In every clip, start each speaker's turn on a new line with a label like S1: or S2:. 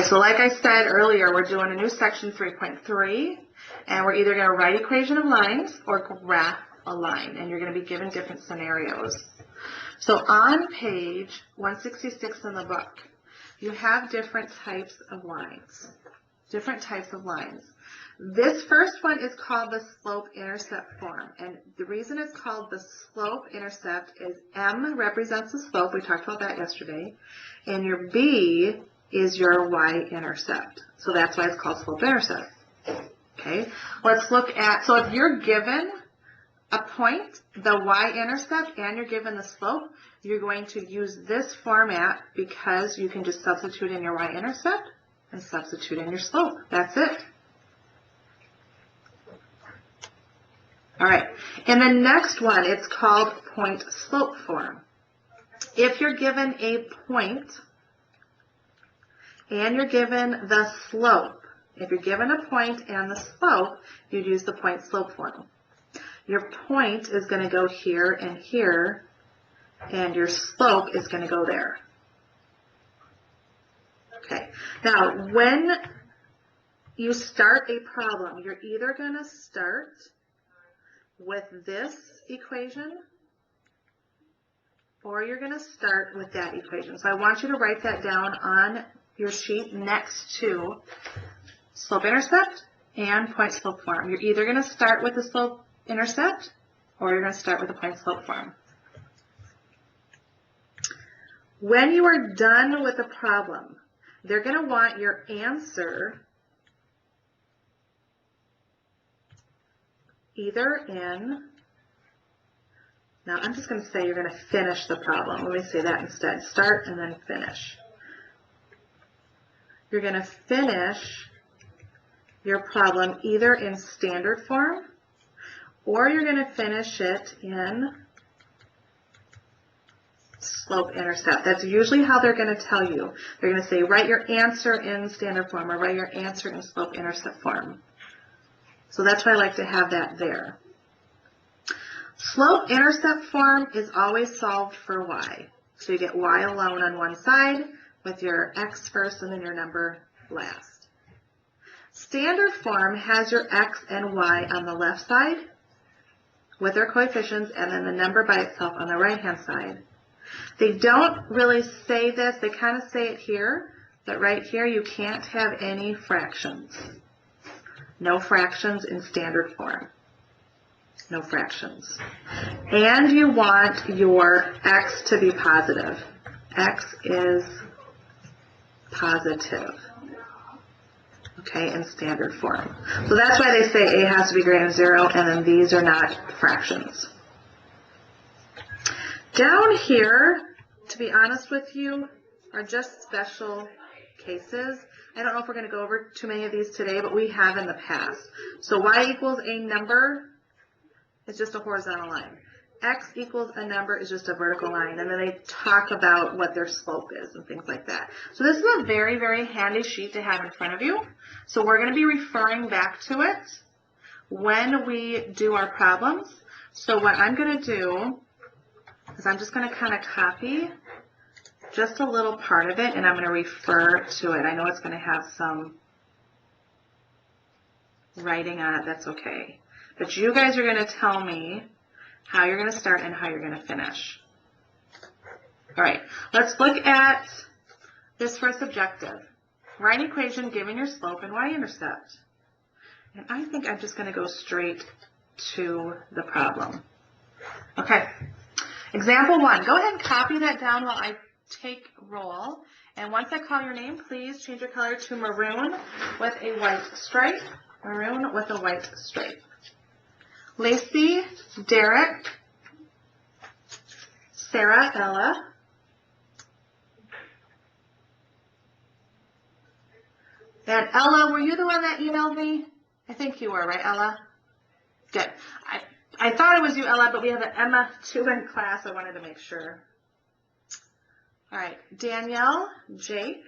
S1: So like I said earlier, we're doing a new section 3.3, and we're either going to write equation of lines or graph a line, and you're going to be given different scenarios. So on page 166 in the book, you have different types of lines. This first one is called the slope-intercept form, and the reason it's called the slope-intercept is M represents the slope, we talked about that yesterday, and your B is your y-intercept. So that's why it's called slope-intercept. Okay, let's look at, so if you're given a point, the y-intercept, and you're given the slope, you're going to use this format because you can just substitute in your y-intercept and substitute in your slope. That's it. All right, and the next one, it's called point-slope form. If you're given a point and you're given the slope, if you're given a point and the slope, you'd use the point-slope form. Your point is going to go here and here, and your slope is going to go there. Okay, now when you start a problem, you're either going to start with this equation or you're going to start with that equation. So I want you to write that down on your sheet next to slope-intercept and point-slope form. You're either going to start with the slope-intercept or you're going to start with the point-slope form. When you are done with a problem, they're going to want your answer either in, now I'm just going to say you're going to finish the problem. Let me say that instead. Start and then finish. You're going to finish your problem either in standard form or you're going to finish it in slope-intercept. That's usually how they're going to tell you. They're going to say write your answer in standard form or write your answer in slope-intercept form. So that's why I like to have that there. Slope-intercept form is always solved for y. So you get y alone on one side with your x first and then your number last. Standard form has your x and y on the left side with their coefficients and then the number by itself on the right-hand side. They don't really say this. They kind of say it here, but right here you can't have any fractions. No fractions in standard form. No fractions. And you want your x to be positive. X is positive. Okay, in standard form. So that's why they say a has to be greater than 0, and then these are not fractions. Down here, to be honest with you, are just special cases. I don't know if we're going to go over too many of these today, but we have in the past. So y equals a number is just a horizontal line. X equals a number is just a vertical line. And then they talk about what their slope is and things like that. So this is a very, very handy sheet to have in front of you. So we're going to be referring back to it when we do our problems. So what I'm going to do is I'm just going to kind of copy just a little part of it, and I'm going to refer to it. I know it's going to have some writing on it. That's okay. But you guys are going to tell me how you're going to start and how you're going to finish. All right, let's look at this first objective. Write an equation given your slope and y-intercept. And I think I'm just going to go straight to the problem. Okay, example 1. Go ahead and copy that down while I take roll. And once I call your name, please change your color to maroon with a white stripe. Maroon with a white stripe. Lacey, Derek, Sarah, Ella, and Ella, were you the one that emailed me? I think you were, right, Ella? Good. I thought it was you, Ella, but we have an Emma too in class. I wanted to make sure. All right, Danielle, Jake.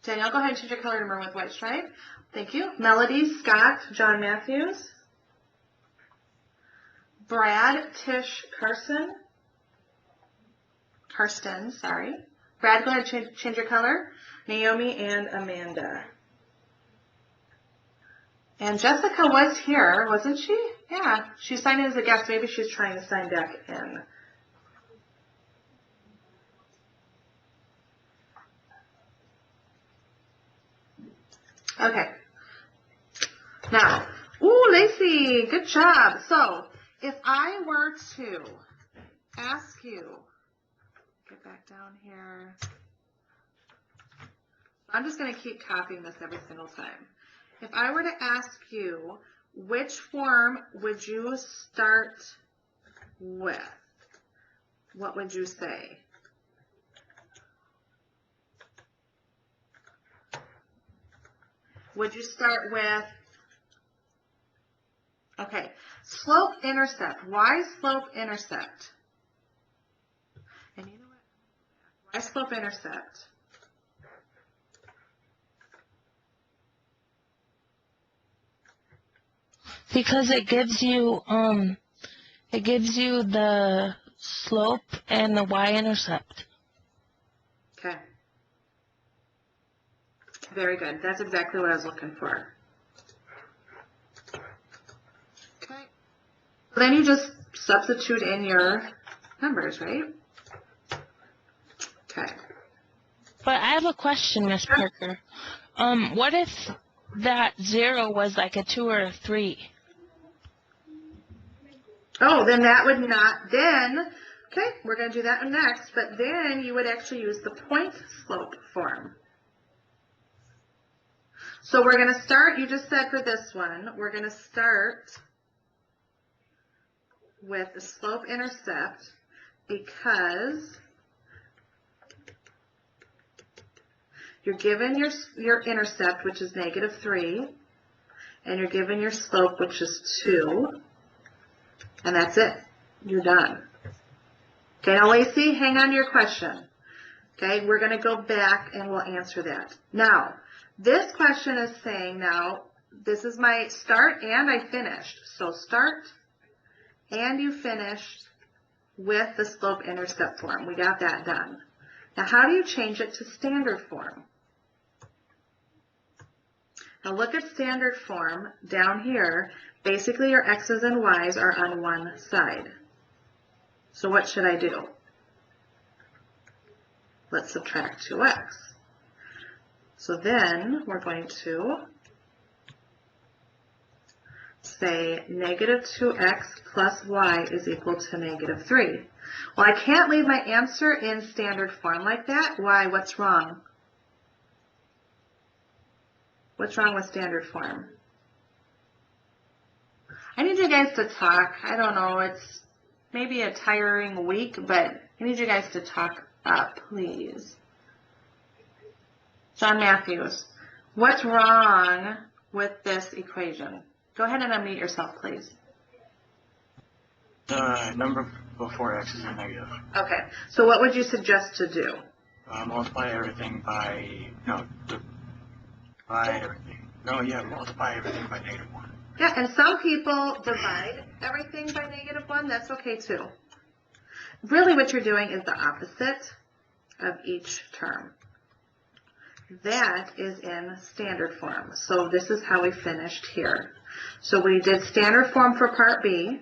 S1: Danielle, go ahead and change your color to maroon with white stripe. Thank you. Melody, Scott, John Matthews. Brad, Tish, Carson. Karsten, sorry. Brad, go ahead and change your color. Naomi and Amanda. And Jessica was here, wasn't she? Yeah, she signed in as a guest. Maybe she's trying to sign back in. Okay. Now, ooh, Lacey, good job. So, if I were to ask you, get back down here. I'm just going to keep copying this every single time. If I were to ask you, which form would you start with? What would you say? Would you start with, okay, slope-intercept. Why slope-intercept? And you know what? Why slope-intercept?
S2: Because it gives you the slope and the y-intercept.
S1: Okay. Very good. That's exactly what I was looking for. Okay. Then you just substitute in your numbers, right? Okay.
S2: But I have a question, Miss Parker. What if that 0 was like a 2 or a 3?
S1: Oh, then that would not, then, okay, we're going to do that next, but then you would actually use the point slope form. So we're going to start, you just said for this one, we're going to start with the slope-intercept because you're given your intercept, which is -3, and you're given your slope, which is 2, and that's it. You're done. Okay, now Lacey, hang on to your question. Okay, we're going to go back and we'll answer that. Now, this question is saying now, this is my start and I finished. So start and you finished with the slope-intercept form. We got that done. Now, how do you change it to standard form? Now look at standard form down here. Basically your x's and y's are on one side. So what should I do? Let's subtract 2x. So then we're going to say -2x plus y is equal to -3. Well, I can't leave my answer in standard form like that. Why? What's wrong? What's wrong with standard form? I need you guys to talk. I don't know, it's maybe a tiring week, but I need you guys to talk up, please. John Matthews, what's wrong with this equation? Go ahead and unmute yourself, please.
S3: The number before x is a negative.
S1: Okay, so what would you suggest to do?
S3: Multiply everything by, divide everything. Multiply everything by -1.
S1: Yeah, and some people divide everything by -1. That's okay too. Really what you're doing is the opposite of each term. That is in standard form. So this is how we finished here. So we did standard form for part B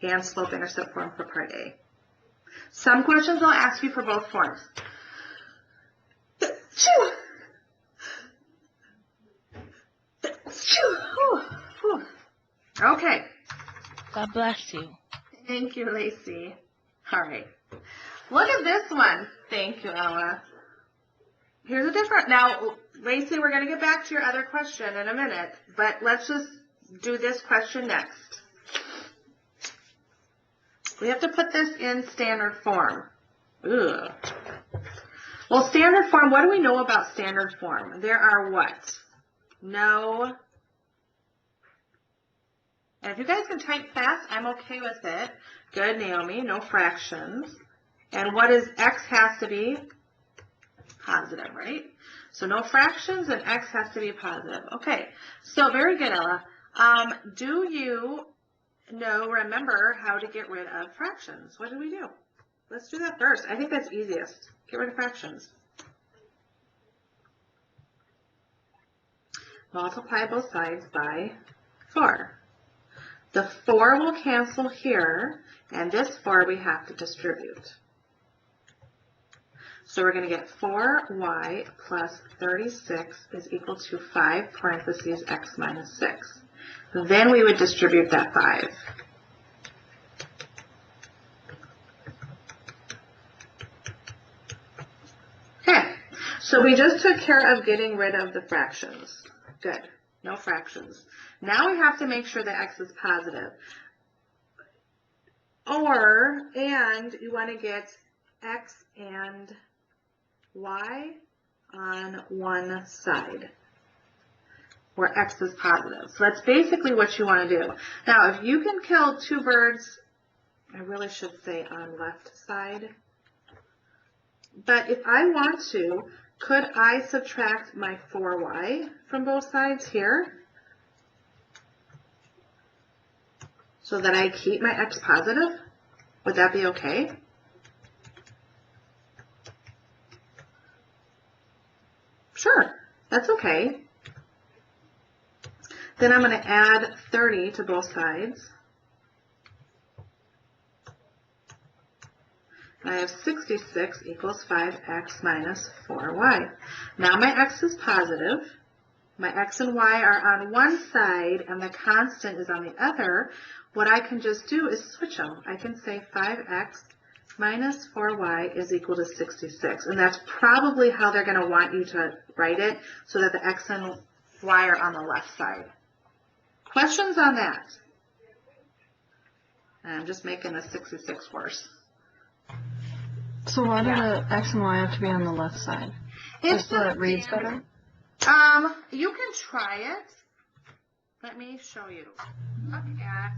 S1: and slope-intercept form for part A. Some questions will ask you for both forms. Okay.
S2: God bless you.
S1: Thank you, Lacey. All right. Look at this one. Thank you, Ella. Here's a different, now, Lacey, we're going to get back to your other question in a minute, but let's just do this question next. We have to put this in standard form. Ugh. Well, standard form, what do we know about standard form? There are what? No. And if you guys can type fast, I'm okay with it. Good, Naomi, no fractions. And what is x has to be? Positive, right? So no fractions and x has to be positive. Okay, so very good, Ella. Do you remember how to get rid of fractions? What do we do? Let's do that first. I think that's easiest. Get rid of fractions. Multiply both sides by 4. The 4 will cancel here, and this 4 we have to distribute. So we're going to get 4y plus 36 is equal to 5 parentheses x minus 6. Then we would distribute that 5. Okay, so we just took care of getting rid of the fractions. Good, no fractions. Now we have to make sure that x is positive. And you want to get x and y on one side, where x is positive. So that's basically what you want to do. Now, if you can kill 2 birds, I really should say on left side, but if I want to, could I subtract my 4y from both sides here so that I keep my x positive? Would that be okay? Sure, that's okay. Then I'm going to add 30 to both sides. I have 66 equals 5x minus 4y. Now my x is positive. My x and y are on one side and the constant is on the other. What I can just do is switch them. I can say 5x minus 4y is equal to 66. And that's probably how they're going to want you to write it, so that the x and y are on the left side. Questions on that? I'm just making the 66 worse.
S4: So why do the x and y have to be on the left side? Just so it reads better?
S1: You can try it. Let me show you. Look at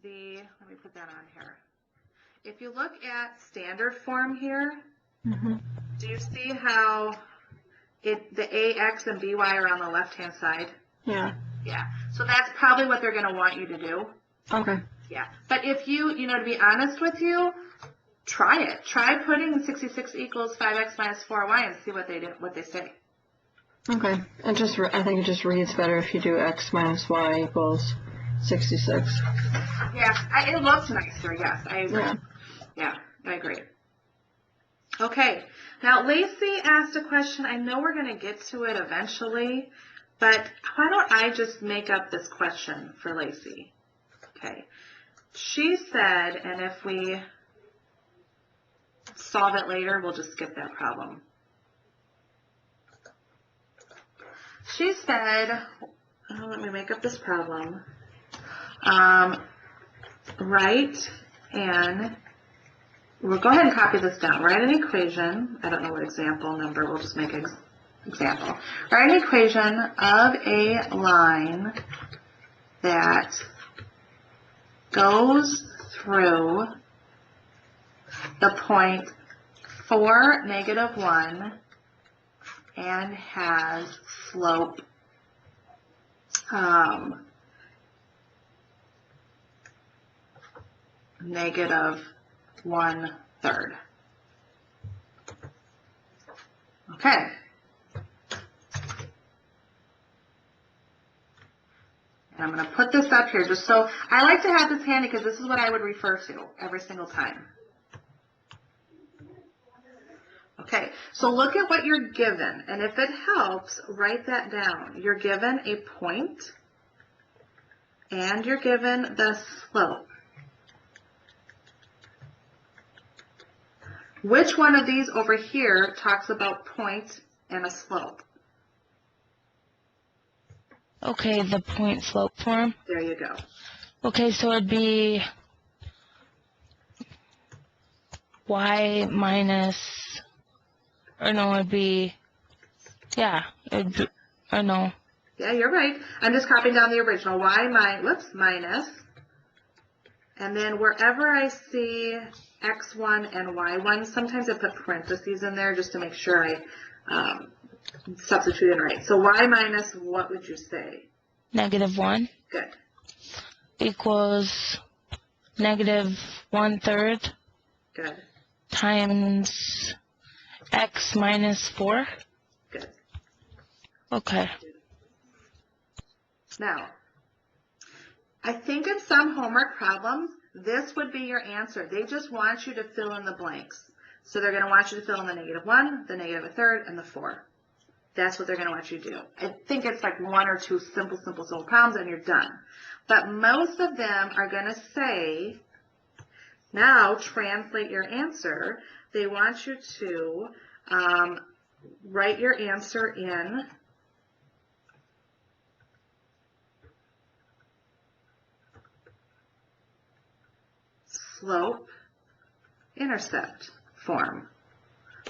S1: let me put that on here. If you look at standard form here, do you see how the ax and by are on the left-hand side?
S4: Yeah.
S1: Yeah. So that's probably what they're going to want you to do.
S4: Okay.
S1: Yeah. But if you know, to be honest with you, try it. Try putting 66 equals 5x minus 4y and see what they say.
S4: Okay. I think it just reads better if you do x minus y equals 66.
S1: Yes, it looks nicer. Yes, I agree. Yeah, I agree. Okay. Now, Lacey asked a question. I know we're going to get to it eventually, but why don't I just make up this question for Lacey? Okay. She said, and if we solve it later, we'll just skip that problem. She said, let me make up this problem. We'll go ahead and copy this down. Write an equation. I don't know what example number. We'll just make an example. Write an equation of a line that goes through the point 4, -1, and has slope -1/3. Okay. And I'm going to put this up here just so I like to have this handy because this is what I would refer to every single time. Okay, so look at what you're given, and if it helps, write that down. You're given a point, and you're given the slope. Which one of these over here talks about point and a slope?
S2: Okay, the point slope form.
S1: There you go.
S2: Okay, so it'd be y minus, or no, it'd be, yeah, it'd be, or no.
S1: Yeah, you're right. I'm just copying down the original. Minus. And then wherever I see x1 and y1, sometimes I put parentheses in there just to make sure I substitute it right. So y minus, what would you say?
S2: -1.
S1: Good.
S2: Equals negative 1/3
S1: Good,
S2: times x minus 4.
S1: good.
S2: Okay.
S1: Now, I think in some homework problems, this would be your answer. They just want you to fill in the blanks. So they're going to want you to fill in the -1, the -1/3, and the 4. That's what they're going to want you to do. I think it's like 1 or 2 simple problems and you're done. But most of them are going to say, now translate your answer. They want you to write your answer in slope-intercept form.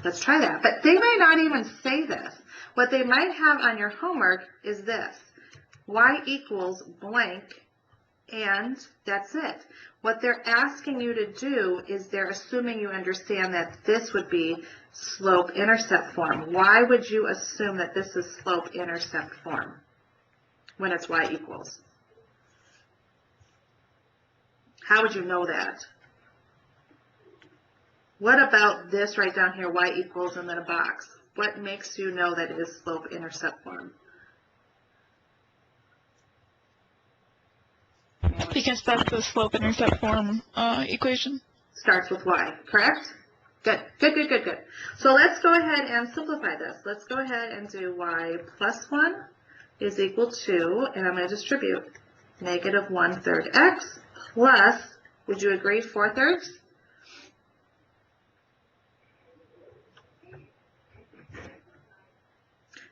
S1: Let's try that. But they might not even say this. What they might have on your homework is this. Y equals blank, and that's it. What they're asking you to do is they're assuming you understand that this would be slope-intercept form. Why would you assume that this is slope-intercept form when it's y equals? How would you know that? What about this right down here, y equals and then a box? What makes you know that it is slope-intercept form?
S5: Because that's the slope-intercept form equation.
S1: Starts with y, correct? Good, good, good, good, good. So let's go ahead and simplify this. Let's go ahead and do y plus 1 is equal to, and I'm going to distribute, negative 1/3 x plus, would you agree, 4/3?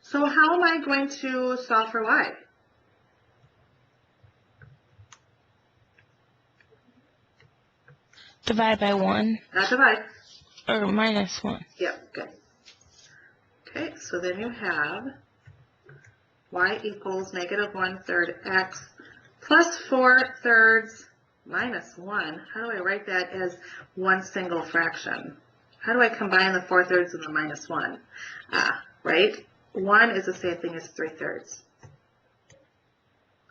S1: So how am I going to solve for y?
S2: Divide by 1.
S1: Not divide.
S2: Or minus 1.
S1: Yep, good. Okay, so then you have y equals negative 1/3 x plus 4/3 minus 1. How do I write that as one single fraction? How do I combine the 4/3 and the minus 1? Right? 1 is the same thing as 3/3.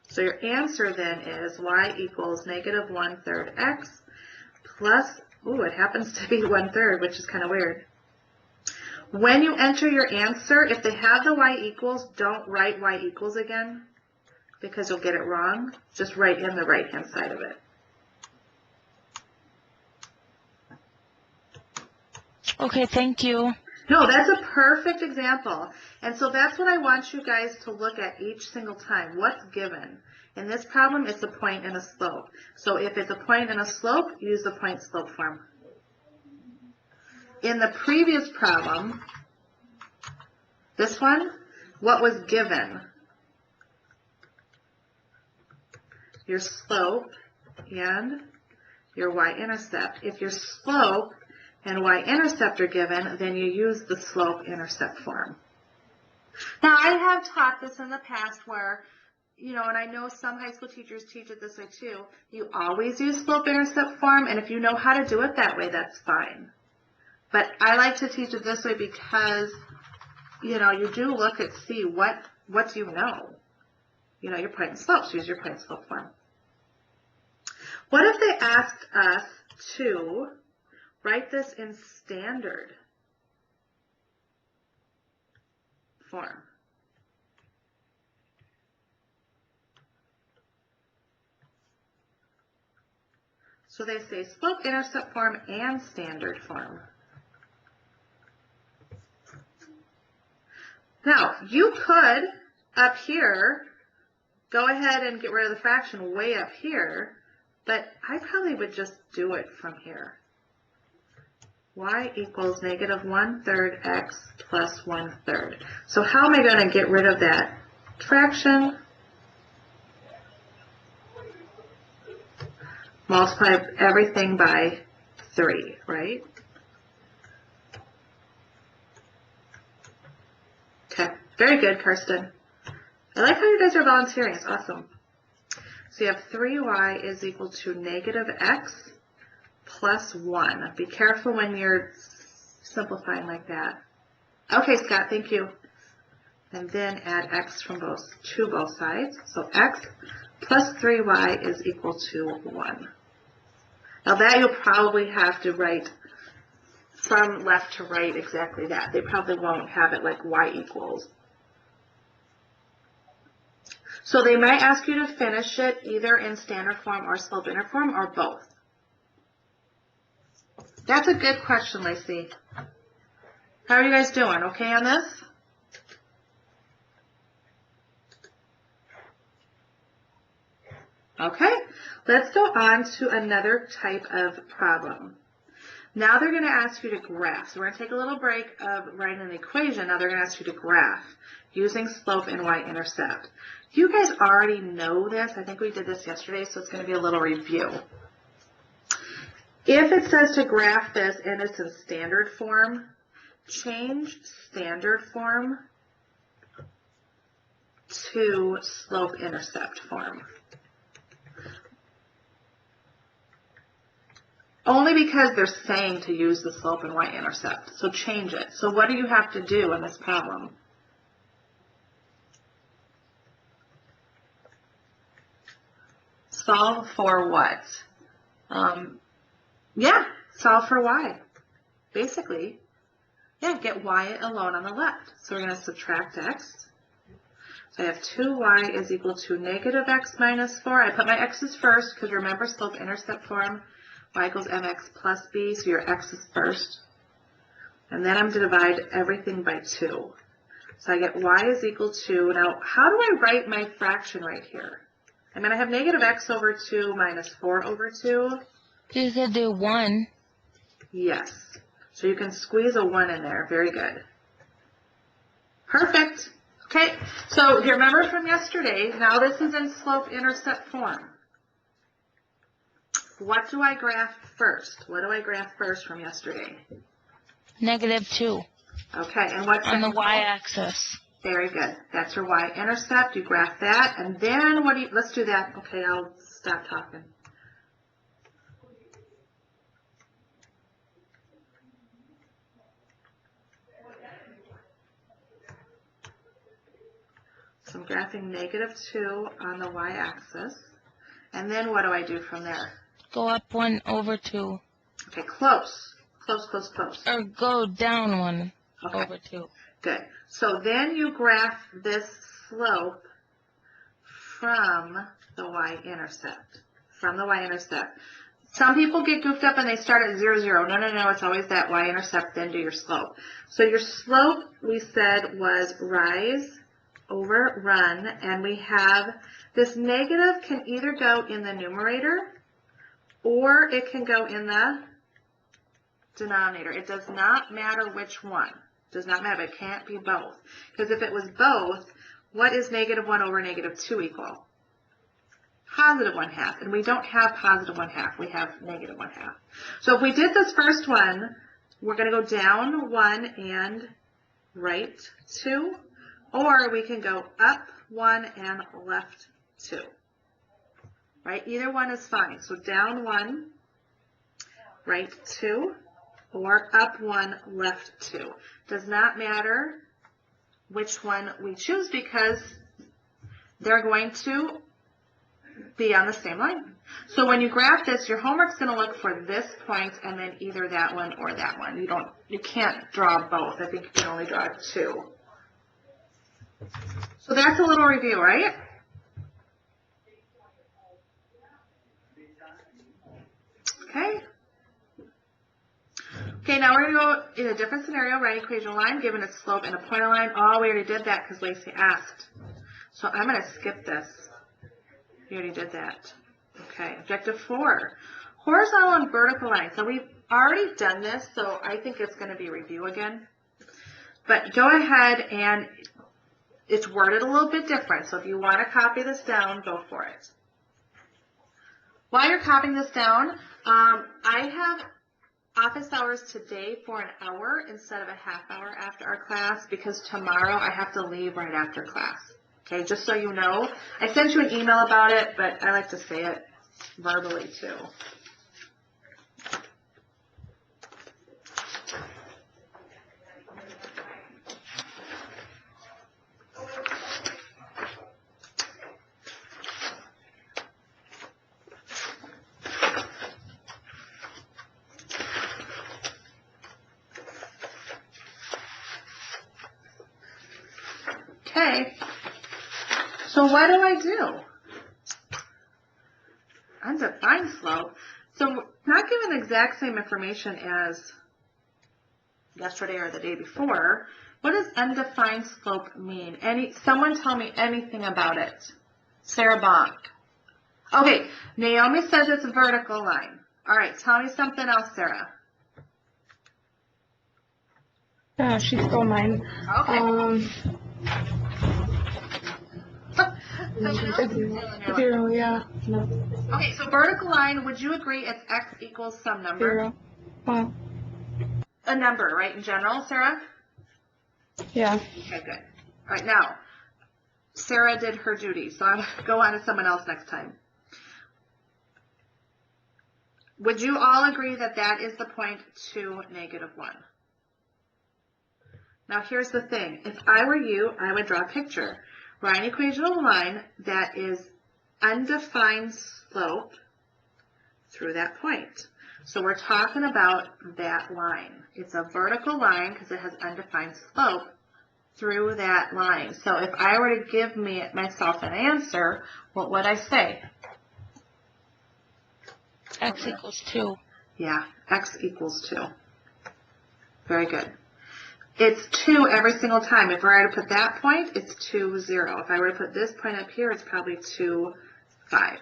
S1: So your answer then is y equals negative 1/3 x plus, ooh, it happens to be 1/3, which is kind of weird. When you enter your answer, if they have the y equals, don't write y equals again because you'll get it wrong. Just write in the right-hand side of it.
S2: Okay, thank you.
S1: No, that's a perfect example. And so that's what I want you guys to look at each single time. What's given? In this problem, it's a point and a slope. So if it's a point and a slope, use the point-slope form. In the previous problem, this one, what was given? Your slope and your y-intercept. If your slope and y-intercept are given, then you use the slope-intercept form. Now, I have taught this in the past where, you know, and I know some high school teachers teach it this way too. You always use slope-intercept form, and if you know how to do it that way, that's fine. But I like to teach it this way because, you know, you do look at, see, what do you know? You know, your point and slopes, use your point and slope form. What if they asked us to write this in standard form? So they say slope-intercept form and standard form. Now, you could, up here, go ahead and get rid of the fraction way up here, but I probably would just do it from here. Y equals negative 1/3 x plus 1/3. So how am I going to get rid of that fraction? Multiply everything by 3, right? Okay, very good, Kirsten. I like how you guys are volunteering. It's awesome. So you have 3y is equal to negative x plus 1. Be careful when you're simplifying like that. Okay, Scott, thank you. And then add x from to both sides. So x plus 3y is equal to 1. Now that you'll probably have to write from left to right exactly that. They probably won't have it like y equals. So they might ask you to finish it either in standard form or slope inner form or both. That's a good question, Lacey. How are you guys doing? Okay on this? Okay, let's go on to another type of problem. Now they're going to ask you to graph. So we're going to take a little break of writing an equation. Now they're going to ask you to graph using slope and y-intercept. You guys already know this. I think we did this yesterday, so it's going to be a little review. If it says to graph this and it's in standard form, change standard form to slope-intercept form. Only because they're saying to use the slope and y-intercept. So change it. So what do you have to do in this problem? Solve for what? Yeah, solve for y. Basically, yeah, get y alone on the left. So we're going to subtract x. So I have 2y is equal to negative x minus 4. I put my x's first because remember slope-intercept form. Y equals mx plus b, so your x is first. And then I'm going to divide everything by 2. So I get y is equal to, now how do I write my fraction right here? I mean, I have negative x over 2 minus 4 over 2.
S2: You could do 1.
S1: Yes. So you can squeeze a 1 in there. Very good. Perfect. Okay, so you remember from yesterday, now this is in slope-intercept form. What do I graph first? What do I graph first from yesterday?
S2: Negative 2.
S1: Okay, and what's
S2: On the
S1: that?
S2: y-axis.
S1: Very good. That's your y-intercept. You graph that, and then what do you, let's do that. Okay, I'll stop talking. So I'm graphing negative 2 on the y-axis. And then what do I do from there?
S2: Go up 1 over 2.
S1: Okay, close. Close, close, close.
S2: Or go down 1
S1: Okay.
S2: over 2.
S1: Good. So then you graph this slope from the y-intercept. From the y-intercept. Some people get goofed up and they start at 0, 0. No, no, no. It's always that y-intercept, then do your slope. So your slope, we said, was rise over run. And we have this negative can either go in the numerator or it can go in the denominator. It does not matter which one. It does not matter. It can't be both. Because if it was both, what is negative 1 over negative 2 equal? Positive 1/2. And we don't have positive 1/2. We have negative 1/2. So if we did this first one, we're going to go down 1 and right 2. Or we can go up 1 and left 2. Right? Either one is fine. So down 1, right 2, or up 1, left 2. Does not matter which one we choose because they're going to be on the same line. So when you graph this, your homework's going to look for this point and then either that one or that one. You can't draw both. I think you can only draw 2. So that's a little review, right? Okay. Okay, now we're going to go in a different scenario, write equation line, given its slope and a pointer line. Oh, we already did that because Lacey asked. So I'm going to skip this. We already did that. Okay, objective 4. Horizontal and vertical lines. So we've already done this, so I think it's going to be review again. But go ahead and it's worded a little bit different. So if you want to copy this down, go for it. While you're copying this down, I have office hours today for an hour instead of a half hour after our class because tomorrow I have to leave right after class. Okay, just so you know. I sent you an email about it, but I like to say it verbally too. Okay. So what do I do? Undefined slope. So not given the exact same information as yesterday or the day before. What does undefined slope mean? Someone tell me anything about it. Sarah Bonk. Okay, Naomi says it's a vertical line. All right, tell me something else, Sarah.
S6: She stole mine.
S1: Okay.
S6: Zero, yeah. No.
S1: Okay, so vertical line, would you agree it's x equals some number?
S6: Zero. Well,
S1: A number, right, in general, Sarah?
S6: yeah.
S1: Okay, good. All right, now, Sarah did her duty, so I'm going to go on to someone else next time. Would you all agree that that is the point to -1? Now, here's the thing. If I were you, I would draw a picture. Write an equation of a line that is undefined slope through that point. So we're talking about that line. It's a vertical line because it has undefined slope through that line. So if I were to give myself an answer, what would I say?
S2: X equals 2.
S1: Yeah, x equals 2. Very good. It's 2 every single time. If I were to put that point, it's 2, 0. If I were to put this point up here, it's probably 2, 5.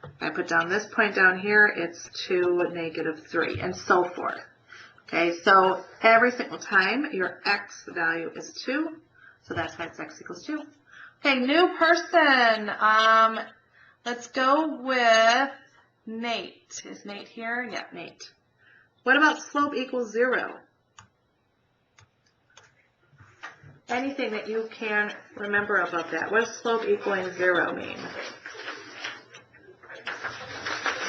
S1: If I put down this point down here, it's 2, -3, and so forth. Okay, so every single time, your x value is 2, so that's why it's x equals 2. Okay, new person. Let's go with Nate. Is Nate here? Yeah, Nate. What about slope equals 0? Anything that you can remember about that. What does slope equaling 0 mean?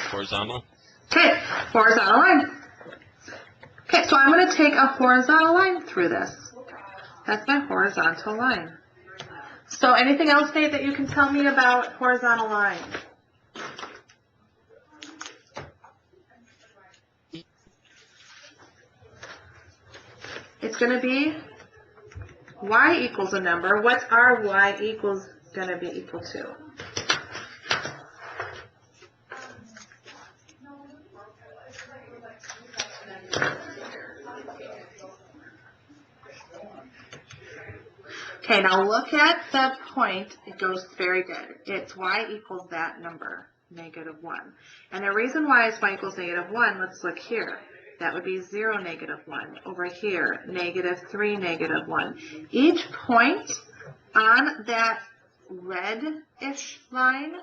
S7: Horizontal.
S1: Okay, horizontal line. Okay, so I'm going to take a horizontal line through this. That's my horizontal line. So anything else, Nate, that you can tell me about horizontal line? It's going to be y equals a number. What's our y equals going to be equal to? Okay, now look at the point. It goes very good. It's y equals that number, -1. And the reason why it's y equals -1, let's look here. That would be 0, -1. Over here, -3, -1. Each point on that red-ish line,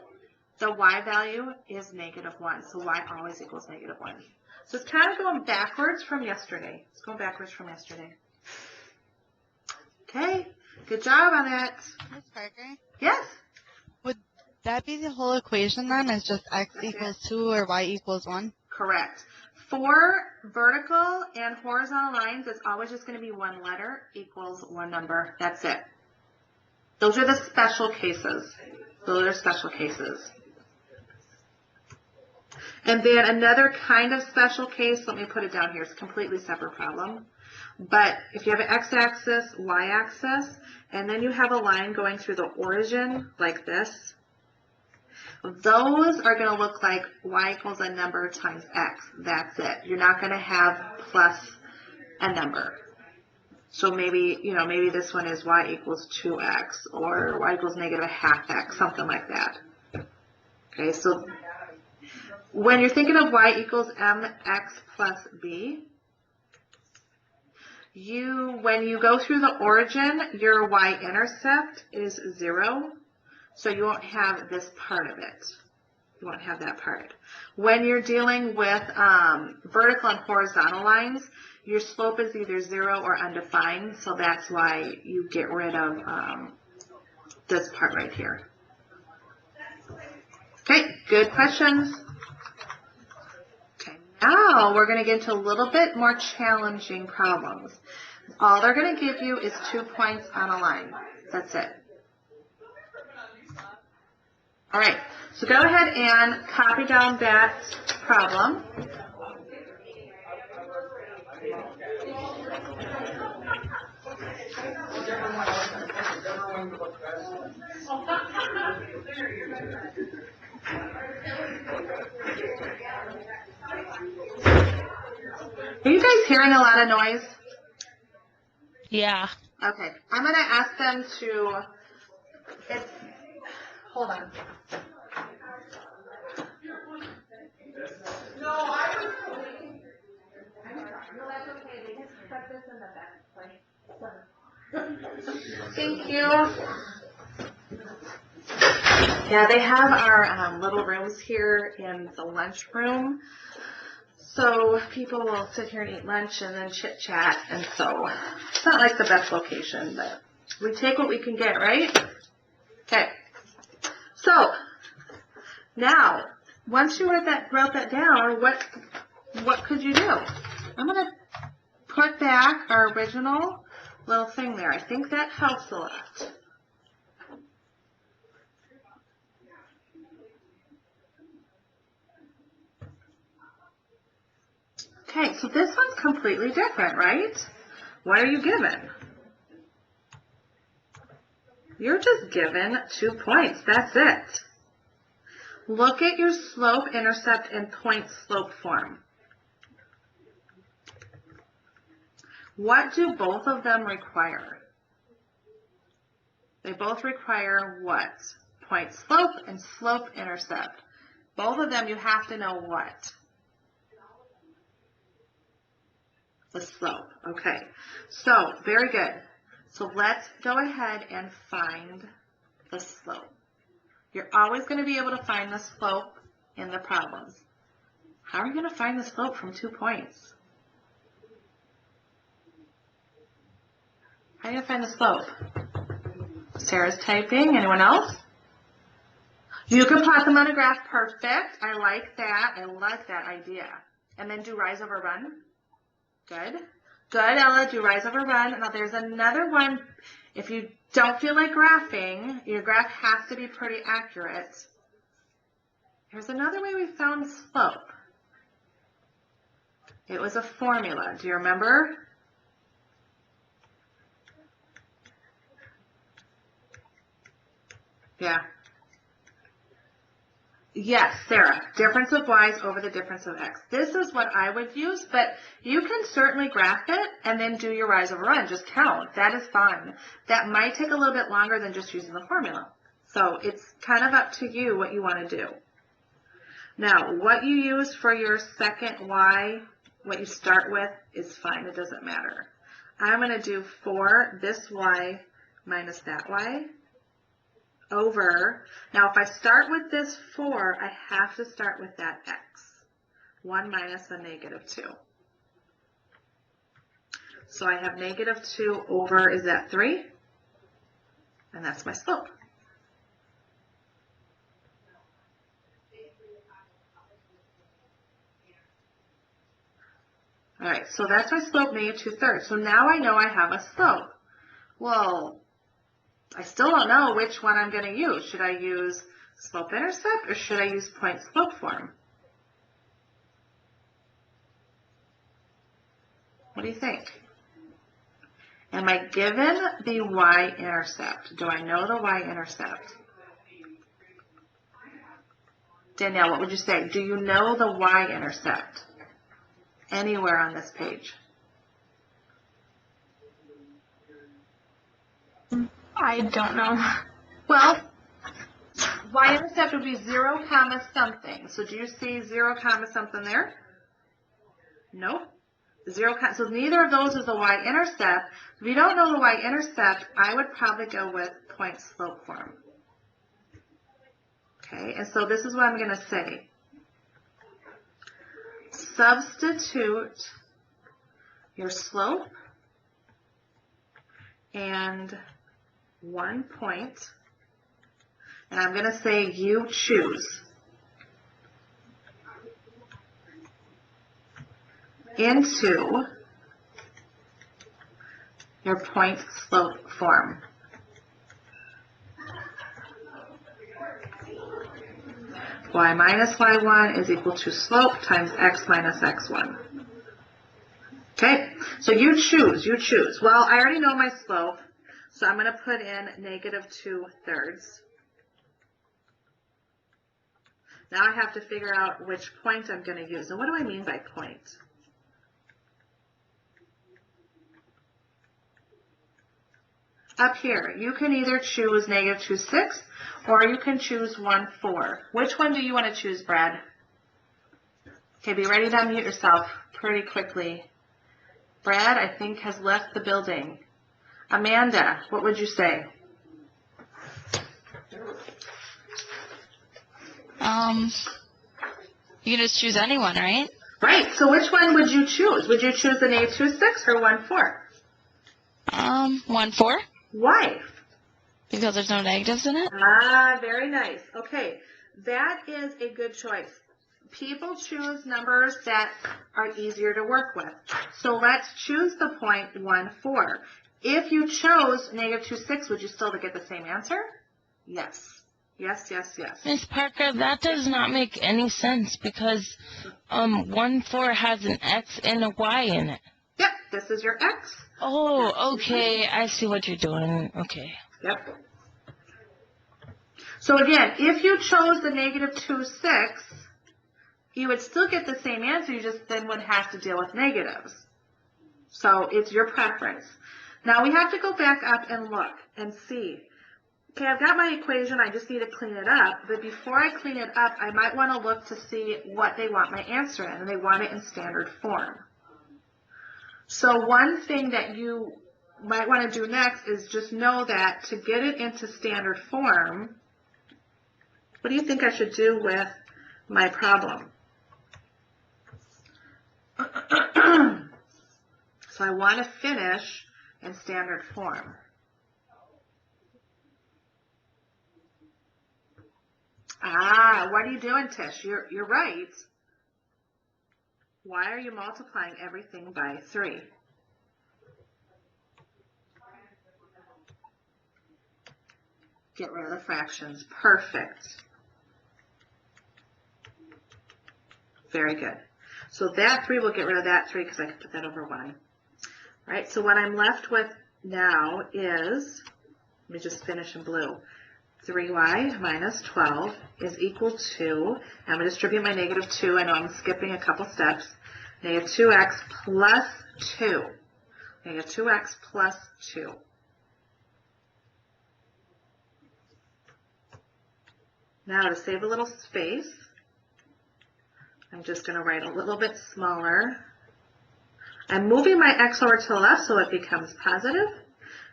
S1: the y value is -1. So y always equals -1. So it's kind of going backwards from yesterday. It's going backwards from yesterday. Okay, good job on that.
S8: Miss Parker,
S1: Yes?
S8: would that be the whole equation then? Is just x equals 2 or y equals 1?
S1: Correct. For vertical and horizontal lines, it's always just going to be one letter equals one number. That's it. Those are the special cases. Those are special cases. And then another kind of special case, let me put it down here. It's a completely separate problem. But if you have an x-axis, y-axis, and then you have a line going through the origin like this, those are going to look like y equals a number times x. That's it. You're not going to have plus a number. So maybe, maybe this one is y equals 2x or y equals -1/2x, something like that. Okay, so when you're thinking of y equals mx plus b, when you go through the origin, your y-intercept is 0. So you won't have this part of it. You won't have that part. When you're dealing with vertical and horizontal lines, your slope is either 0 or undefined, so that's why you get rid of this part right here. Okay, good questions. Okay, now we're going to get into a little bit more challenging problems. All they're going to give you is 2 points on a line. That's it. All right, so go ahead and copy down that problem. Are you guys hearing a lot of noise?
S2: Yeah.
S1: Okay, I'm gonna ask them to, hold on. No, I was waiting. No, that's okay, they just put this in the back. Thank you. Yeah, they have our little rooms here in the lunch room. So people will sit here and eat lunch and then chit chat, and so it's not like the best location, but we take what we can get, right? Okay. So now, once you wrote that down, what could you do? I'm gonna put back our original little thing there. I think that helps a lot. Okay, so this one's completely different, right? What are you given? You're just given 2 points. That's it. Look at your slope, intercept, and point slope form. What do both of them require? They both require what? Point slope and slope intercept. Both of them you have to know what? The slope. Okay. So, very good. So let's go ahead and find the slope. You're always going to be able to find the slope in the problems. How are you going to find the slope from 2 points? How are you going to find the slope? Sarah's typing. Anyone else? You can plot them on a graph. Perfect. I like that. I like that idea. And then do rise over run. Good. Good, Ella. Do rise over run. Now there's another one. If you don't feel like graphing, your graph has to be pretty accurate. Here's another way we found slope. It was a formula. Do you remember? Yeah. Yes, Sarah. Difference of y's over the difference of x. This is what I would use, but you can certainly graph it and then do your rise over run. Just count. That is fine. That might take a little bit longer than just using the formula. So it's kind of up to you what you want to do. Now, what you use for your second y, what you start with, is fine. It doesn't matter. I'm going to do 4 this y minus that y. Over, now if I start with this 4, I have to start with that x. 1 minus a negative 2. So I have negative 2 over, is that 3? And that's my slope. Alright, so that's my slope, negative 2/3. So now I know I have a slope. Well, I still don't know which one I'm going to use. Should I use slope-intercept or should I use point-slope form? What do you think? Am I given the y-intercept? Do I know the y-intercept? Danielle, what would you say? Do you know the y-intercept? Anywhere on this page?
S6: I don't know.
S1: Well, y-intercept would be 0 comma something. So do you see 0 comma something there? Nope. 0 comma, so neither of those is the y-intercept. If you don't know the y-intercept, I would probably go with point slope form. Okay, and so this is what I'm going to say. Substitute your slope and 1 point, and I'm going to say you choose into your point slope form. Y minus y1 is equal to slope times x minus x1. Okay, so you choose. Well, I already know my slope, so I'm going to put in negative 2/3. Now I have to figure out which point I'm going to use. And what do I mean by point? Up here, you can either choose -2, 6, or you can choose 1, 4. Which one do you want to choose, Brad? Okay, be ready to unmute yourself pretty quickly. Brad, I think, has left the building. Amanda, what would you say?
S2: You can just choose anyone, right?
S1: Right, so which one would you choose? Would you choose the -2, 6 or 1, 4?
S2: 1, 4,
S1: Why?
S2: because there's no negatives in it.
S1: Ah, very nice. Okay, that is a good choice. People choose numbers that are easier to work with. So let's choose the point 1, 4. If you chose -2, 6, would you still get the same answer? Yes. Yes, yes, yes.
S2: Miss Parker, that does not make any sense because 1, 4 has an X and a Y in it.
S1: Yep, this is your X.
S2: Oh, okay. I see what you're doing. Okay.
S1: Yep. So again, if you chose the -2, 6, you would still get the same answer, you just then would have to deal with negatives. So it's your preference. Now we have to go back up and look and see. Okay, I've got my equation, I just need to clean it up, but before I clean it up, I might want to look to see what they want my answer in, and they want it in standard form. So one thing that you might want to do next is just know that to get it into standard form, what do you think I should do with my problem? So I want to finish in standard form. Ah, what are you doing, Tish? You're right. Why are you multiplying everything by 3? Get rid of the fractions. Perfect. Very good. So that 3 will get rid of that 3 because I can put that over 1. All right, so what I'm left with now is, let me just finish in blue. 3y minus 12 is equal to, I'm going to distribute my -2. I know I'm skipping a couple steps. -2x plus 2. -2x plus 2. Now to save a little space, I'm just going to write a little bit smaller. I'm moving my x over to the left so it becomes positive.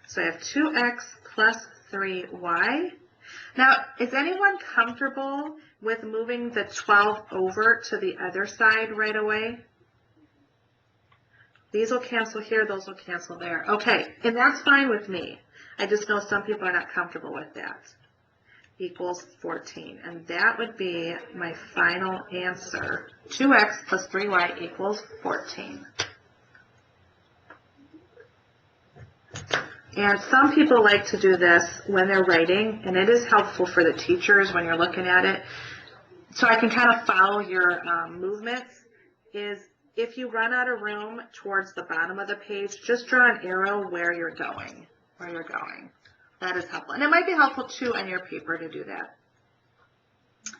S1: So I have 2x plus 3y. Now, is anyone comfortable with moving the 12 over to the other side right away? These will cancel here, those will cancel there. Okay, and that's fine with me. I just know some people are not comfortable with that. Equals 14, and that would be my final answer. 2x plus 3y equals 14. And some people like to do this when they're writing, and it is helpful for the teachers when you're looking at it. So I can kind of follow your movements, is if you run out of room towards the bottom of the page, just draw an arrow where you're going, That is helpful. And it might be helpful, too, on your paper to do that.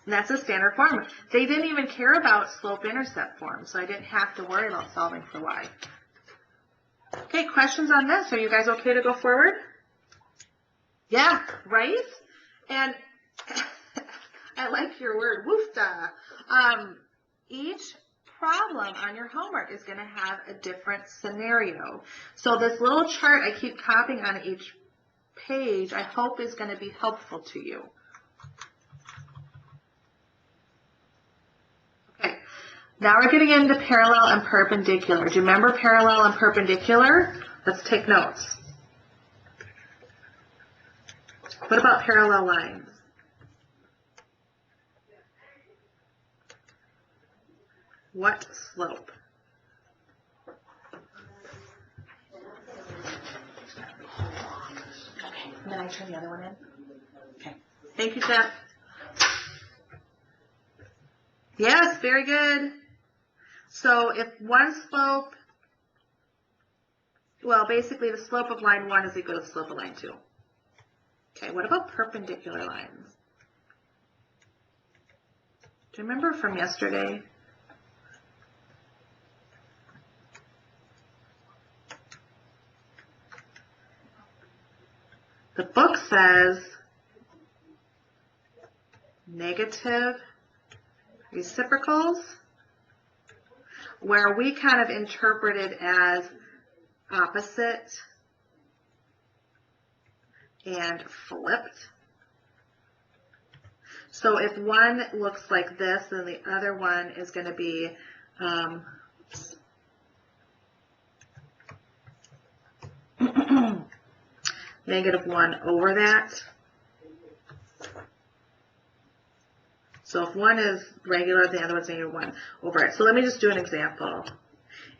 S1: And that's a standard form. They didn't even care about slope-intercept form, so I didn't have to worry about solving for y. Okay, questions on this? Are you guys okay to go forward? Yeah, right? And I like your word, woofda. Each problem on your homework is going to have a different scenario. So this little chart I keep copying on each page, I hope is going to be helpful to you. Okay, now we're getting into parallel and perpendicular. Do you remember parallel and perpendicular? Let's take notes. What about parallel lines? What slope? And then I turn the other one in. Okay. Thank you, Jeff. Yes, very good. So if one slope, well, basically the slope of line 1 is equal to the slope of line 2. Okay, what about perpendicular lines? Do you remember from yesterday? The book says negative reciprocals, where we kind of interpret it as opposite and flipped. So if one looks like this, then the other one is going to be -1 over that. So if one is regular, the other one's -1 over it. So let me just do an example.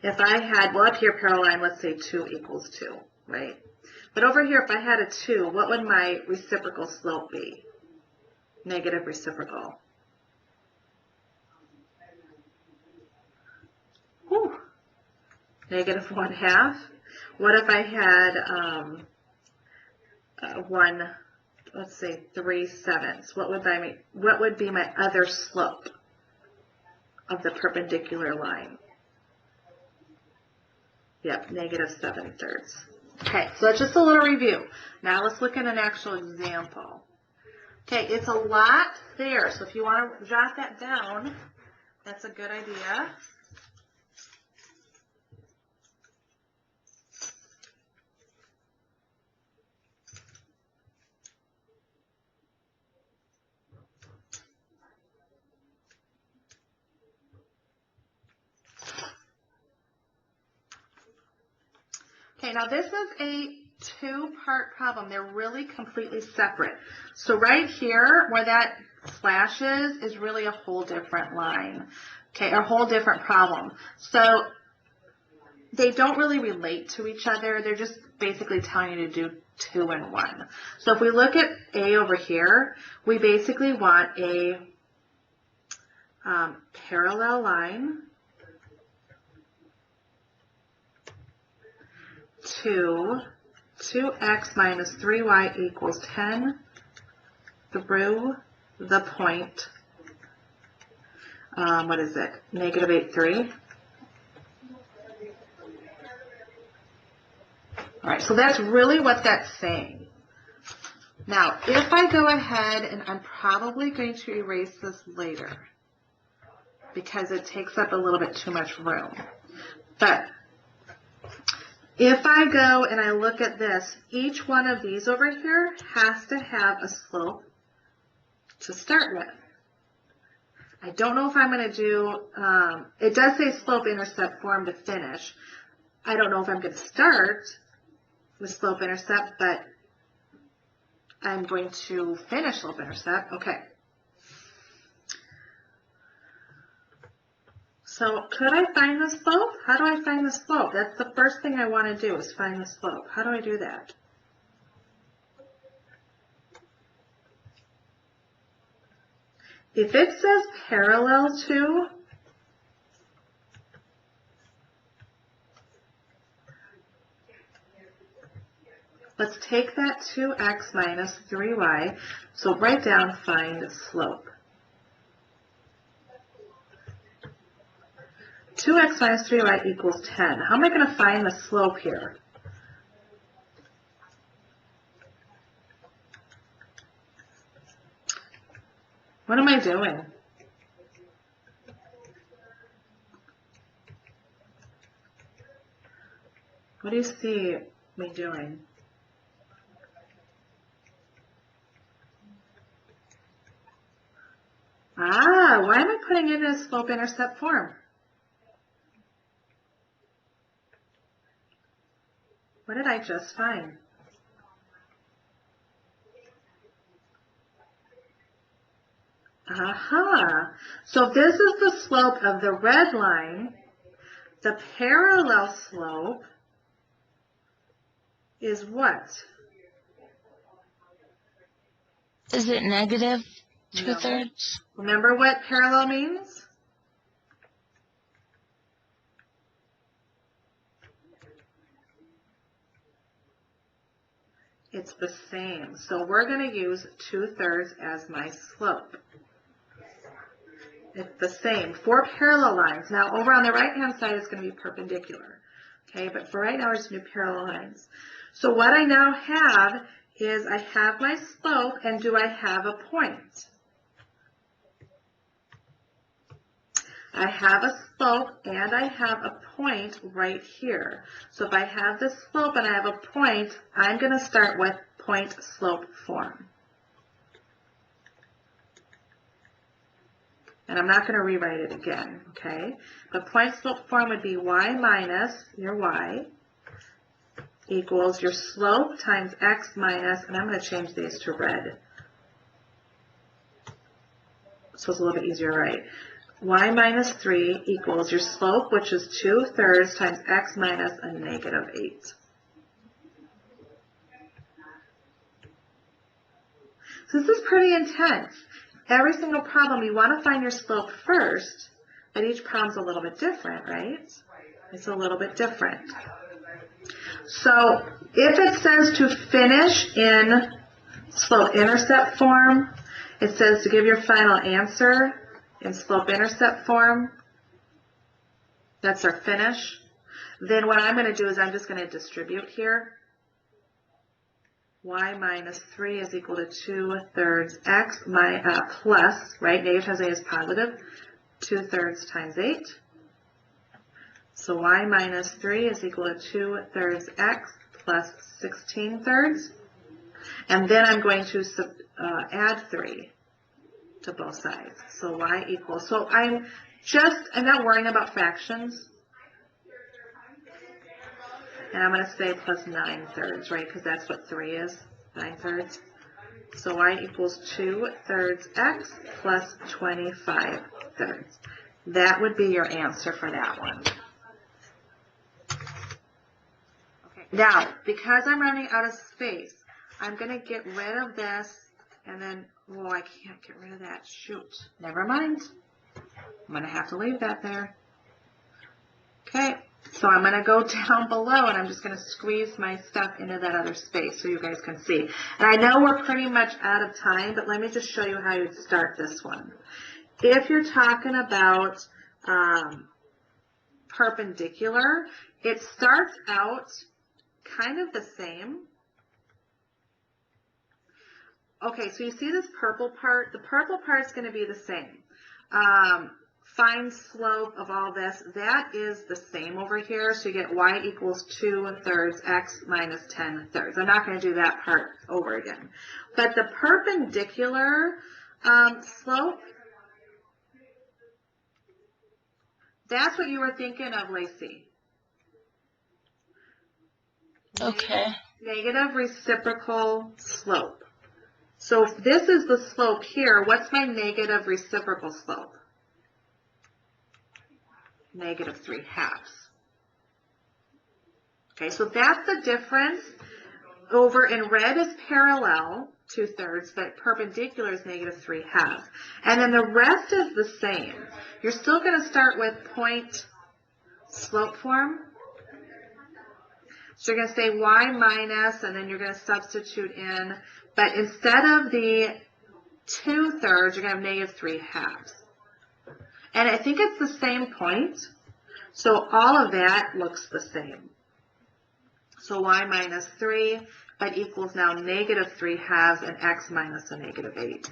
S1: If I had, well, up here, parallel line, let's say 2 equals 2, right? But over here, if I had a 2, what would my reciprocal slope be? Negative reciprocal. Whew. -1/2. What if I had let's say 3/7? What would be my other slope of the perpendicular line? Yep, -7/3. Okay, so that's just a little review. Now let's look at an actual example. Okay, it's a lot there, so if you want to jot that down, that's a good idea. Okay, now this is a two-part problem. They're really completely separate. So right here, where that slash is really a whole different line, okay, a whole different problem. So they don't really relate to each other. They're just basically telling you to do 2 and 1. So if we look at A over here, we basically want a parallel line to 2x minus 3y equals 10 through the point, what is it, -8,3. All right, so that's really what that's saying. Now, if I go ahead, and I'm probably going to erase this later because it takes up a little bit too much room, but if I go and I look at this, each one of these over here has to have a slope to start with. I don't know if I'm going to do, it does say slope-intercept form to finish. I don't know if I'm going to start with slope-intercept, but I'm going to finish slope-intercept. Okay. So could I find the slope? How do I find the slope? That's the first thing I want to do is find the slope. How do I do that? If it says parallel to, let's take that 2x minus 3y. So write down find slope. 2x minus 3y equals 10. How am I going to find the slope here? What am I doing? What do you see me doing? Ah, why am I putting it in a slope-intercept form? What did I just find? Aha! So this is the slope of the red line. The parallel slope is what?
S2: Is it negative 2/3?
S1: Remember what parallel means? It's the same. So we're going to use 2/3 as my slope. It's the same. 4 parallel lines. Now, over on the right-hand side, it's going to be perpendicular. Okay, but for right now, we're just going to do parallel lines. So what I now have is I have my slope, and do I have a point? I have a slope, and I have a point right here. So if I have this slope and I have a point, I'm going to start with point-slope form. And I'm not going to rewrite it again, okay? But point-slope form would be y minus your y equals your slope times x minus, and I'm going to change these to red, so it's a little bit easier to write. Y minus 3 equals your slope, which is 2/3 times x minus a negative 8. So this is pretty intense. Every single problem, you want to find your slope first, but each problem's a little bit different, right? It's a little bit different. So if it says to finish in slope-intercept form, it says to give your final answer in slope-intercept form. That's our finish. Then what I'm going to do is I'm just going to distribute here. Y minus 3 is equal to 2/3 x plus, right? Negative times 8 is positive. 2/3 times 8. So y minus 3 is equal to 2/3 x plus 16/3. And then I'm going to add 3 to both sides. So y equals, so I'm not worrying about fractions. And I'm going to say plus 9/3, right? Because that's what 3 is, 9/3. So y equals 2/3 x plus 25/3. That would be your answer for that one. Okay. Now, because I'm running out of space, I'm going to get rid of this, and then, oh, I can't get rid of that. Shoot. Never mind. I'm going to have to leave that there. Okay. So I'm going to go down below, and I'm just going to squeeze my stuff into that other space so you guys can see. And I know we're pretty much out of time, but let me just show you how you'd start this one. If you're talking about perpendicular, it starts out kind of the same. Okay, so you see this purple part? The purple part is going to be the same. Find slope of all this. That is the same over here. So you get y equals 2/3 x minus 10/3. I'm not going to do that part over again. But the perpendicular slope, that's what you were thinking of, Lacey.
S2: Okay.
S1: Negative reciprocal slope. So if this is the slope here, what's my negative reciprocal slope? Negative 3/2. Okay, so that's the difference. Over in red is parallel, 2/3, but perpendicular is negative 3/2. And then the rest is the same. You're still going to start with point slope form. So you're going to say y minus, and then you're going to substitute in, but instead of the 2/3, you're going to have negative 3/2. And I think it's the same point, so all of that looks the same. So y minus 3, but equals now negative 3/2 and x minus a negative 8.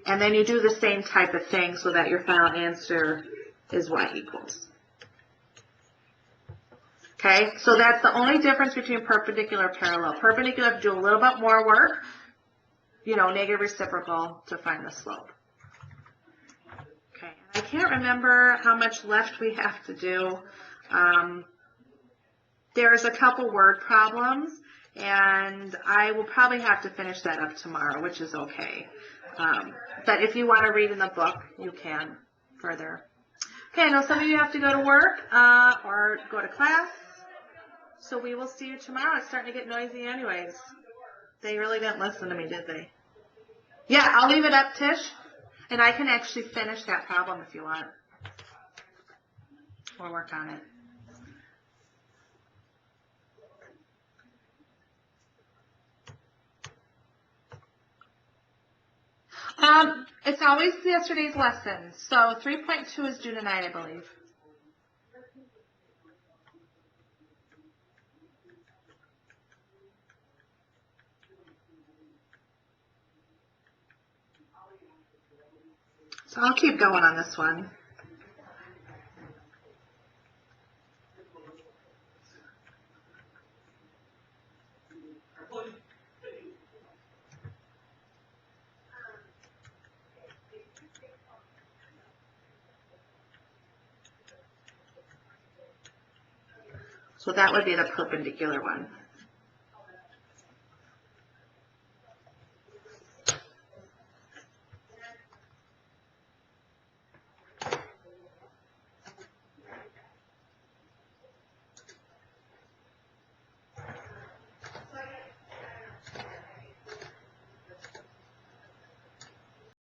S1: And then you do the same type of thing so that your final answer is y equals. Okay, so that's the only difference between perpendicular and parallel. Perpendicular, do a little bit more work, you know, negative reciprocal to find the slope. Okay, I can't remember how much left we have to do. There's a couple word problems, and I will probably have to finish that up tomorrow, which is okay. But if you want to read in the book, you can further. Okay, I know some of you have to go to work or go to class, so we will see you tomorrow. It's starting to get noisy anyways. They really didn't listen to me, did they? Yeah, I'll leave it up, Tish, and I can actually finish that problem if you want, or work on it. It's always yesterday's lesson. So 3.2 is due tonight, I believe. So I'll keep going on this one. So that would be the perpendicular one.